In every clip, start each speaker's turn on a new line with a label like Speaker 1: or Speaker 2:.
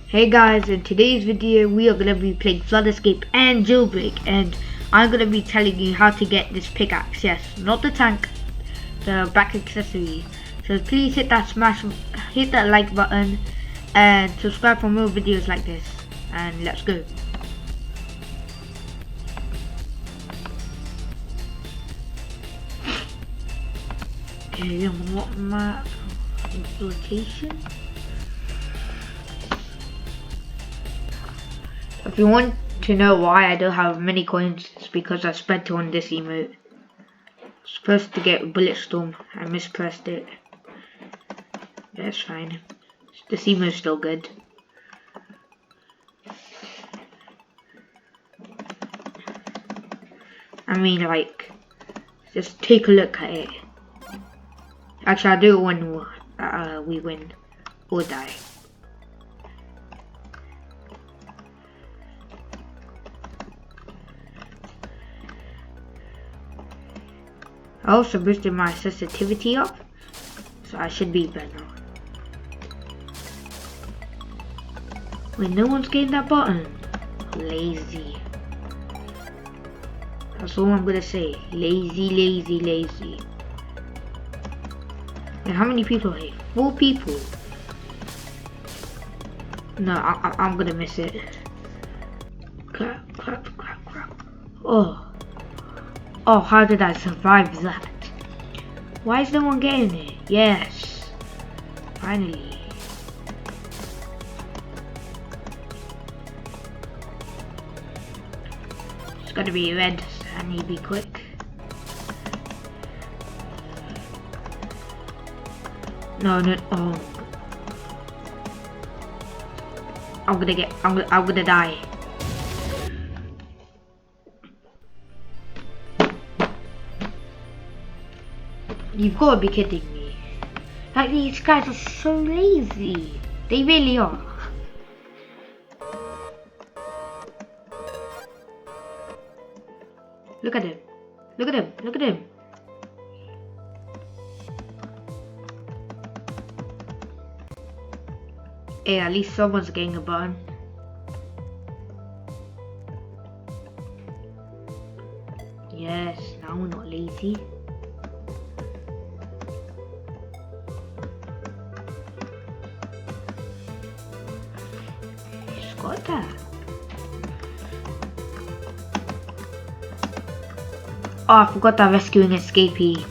Speaker 1: Hey guys, in today's video we are going to be playing Flood Escape and Jailbreak, and I'm going to be telling you how to get this pickaxe. Yes, not the tank, the back accessory. So please hit that like button and subscribe for more videos like this, and let's go. Okay, on what map? Location. If you want to know why I don't have many coins, it's because I spent it on this emote. Supposed to get Bulletstorm, I mispressed it. That's fine. This emote's still good. I mean, like, just take a look at it. Actually, I'll do it when we win or die. I also boosted my sensitivity up, so I should be better. Wait, no one's getting that button. Lazy. That's all I'm gonna say. Lazy, lazy, lazy. And how many people are here? 4 people. No, I'm gonna miss it. Clap, clap, clap, clap. Oh. Oh, how did I survive that? Why is no one getting it? Yes. Finally. It's gotta be red. I need to be quick. No, no. Oh. I'm gonna die. You've got to be kidding me. Like, these guys are so lazy. They really are. Look at him. Look at him. Look at him. Hey, at least someone's getting a button. Yes, now we're not lazy. Got that. Oh, I forgot that rescuing escapee.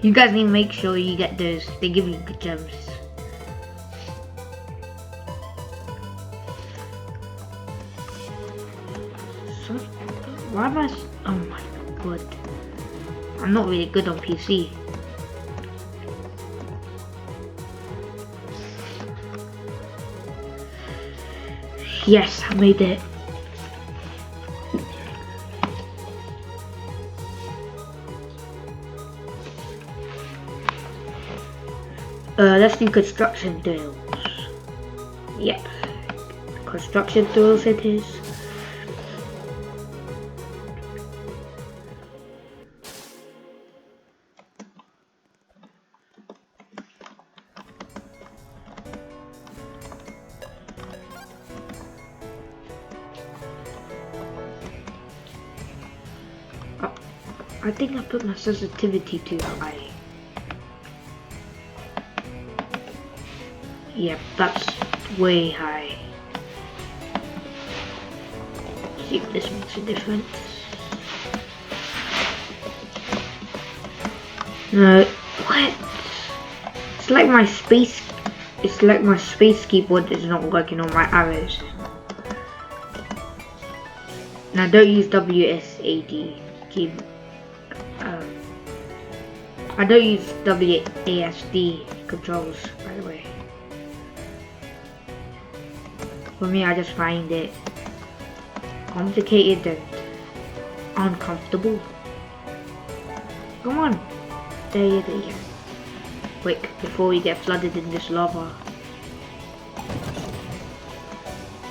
Speaker 1: You guys need to make sure you get those. They give you good gems. So, why am I? Oh my god! I'm not really good on PC. Yes, I made it. Let's do construction drills. Yep. Construction drills it is. I think I put my sensitivity too high. Yep, that's way high. See if this makes a difference. No, what? It's like my space keyboard is not working on my arrows. Now don't use WSAD keyboard. I don't use WASD controls, by the way. For me, I just find it complicated and uncomfortable. Come on. There you go. Quick, before we get flooded in this lava.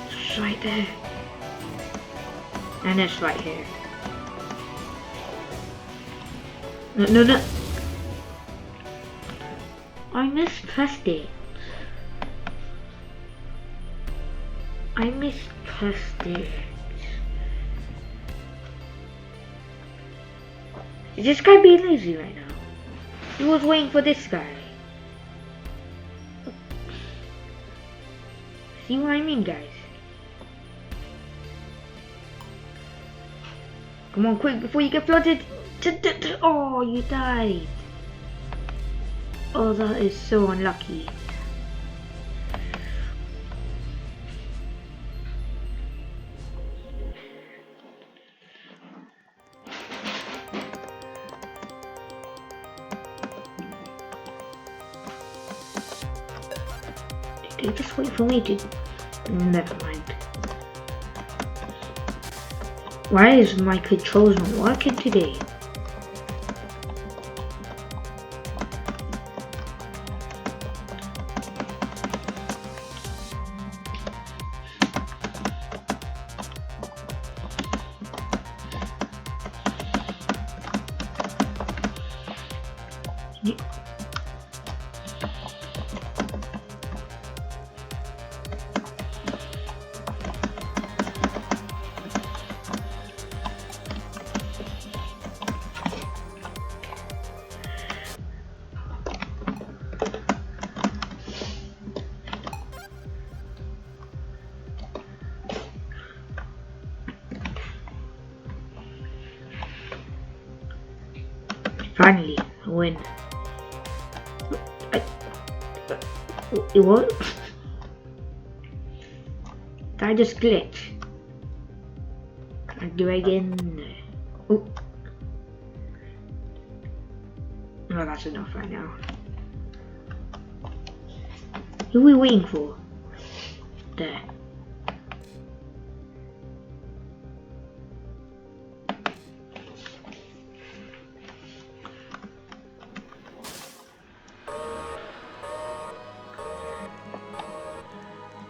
Speaker 1: It's right there. And it's right here. No, no, no. I mispressed it. I mispressed it. Is this guy being lazy right now? He was waiting for this guy. See what I mean, guys? Come on, quick, before you get flooded. Oh, you died. Oh, that is so unlucky. Did he just wait for me to... Never mind. Why is my controls not working today? Finally, I win. What? Did I just glitch? Can I do it again? Oh. No, that's enough right now. Who are we waiting for? There.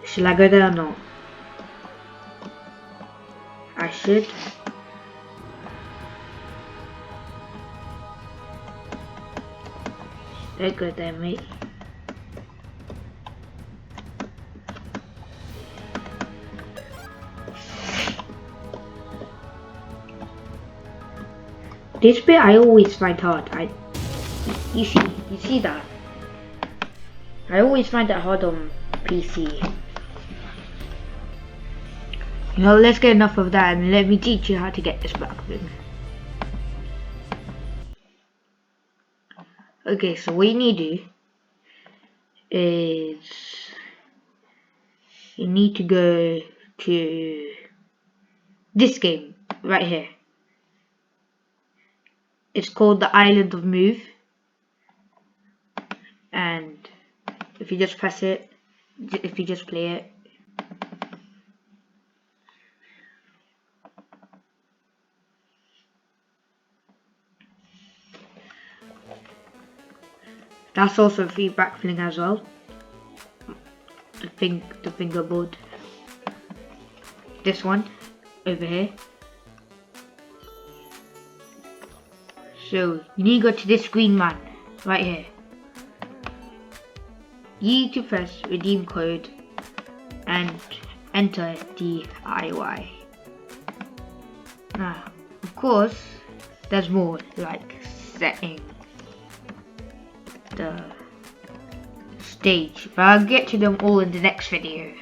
Speaker 1: Should I go there or not? I should. Don't go there, mate. This bit I always find hard. You see that? I always find it hard on PC. You know, let's get enough of that and let me teach you how to get this back thing. Okay, so what you need to do is you need to go to this game right here. It's called the Island of Move, and if you just press it, if you just play it, that's also free backfilling as well. The fingerboard. This one over here. So you need to go to this green man right here. You need to press redeem code and enter DIY. Now, of course, there's more like setting the stage, but I'll get to them all in the next video.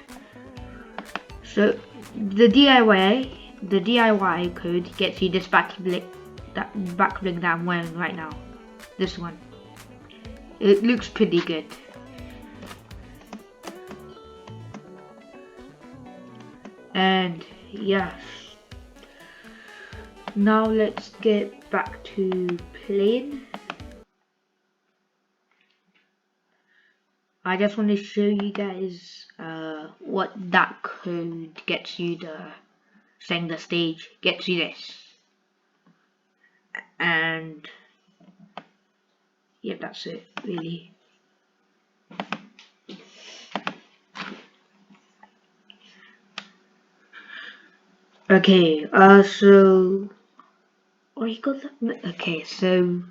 Speaker 1: So the DIY code gets you this backbling that I'm wearing right now. This one. It looks pretty good. And yes. Now let's get back to playing. I just want to show you guys what that code gets you. Setting the stage gets you this. And yeah, that's it really. Okay, so oh, you got that? Okay, so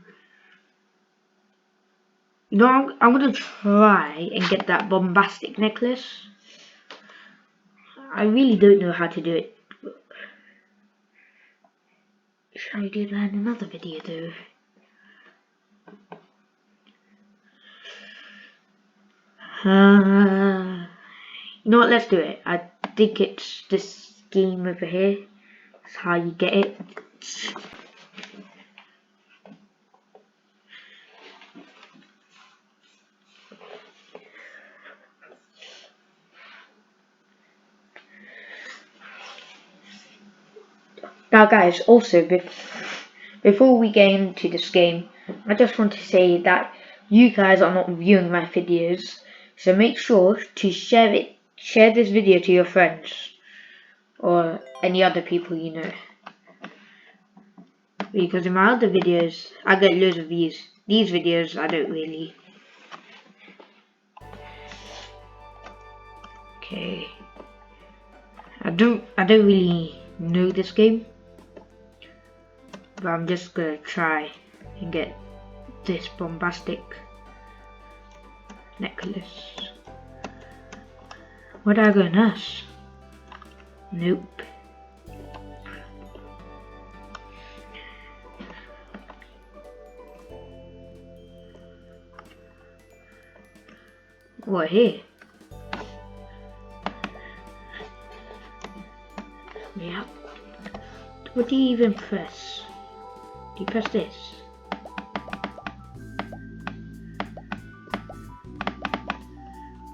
Speaker 1: you know, I'm gonna try and get that bombastic necklace. I really don't know how to do it. Should I do that in another video though? You know what, let's do it. I think it's this game over here. That's how you get it. Now guys, also before we get into this game, I just want to say that you guys are not viewing my videos, so make sure to share this video to your friends or any other people you know, because in my other videos I get loads of views. These videos I don't really. Okay, I don't really know this game, but I'm just gonna try and get this bombastic necklace. Would I go nurse? Nope. What here? Yeah. What do you even press? Do you press this?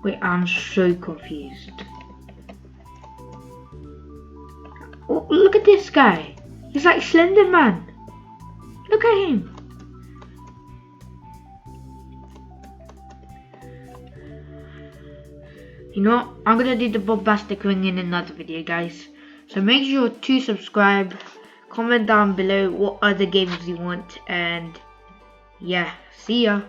Speaker 1: Wait, I'm so confused. Oh, look at this guy. He's like Slender Man. Look at him. You know what? I'm gonna do the bombastic ring in another video, guys. So make sure to subscribe. Comment down below what other games you want. And yeah, see ya.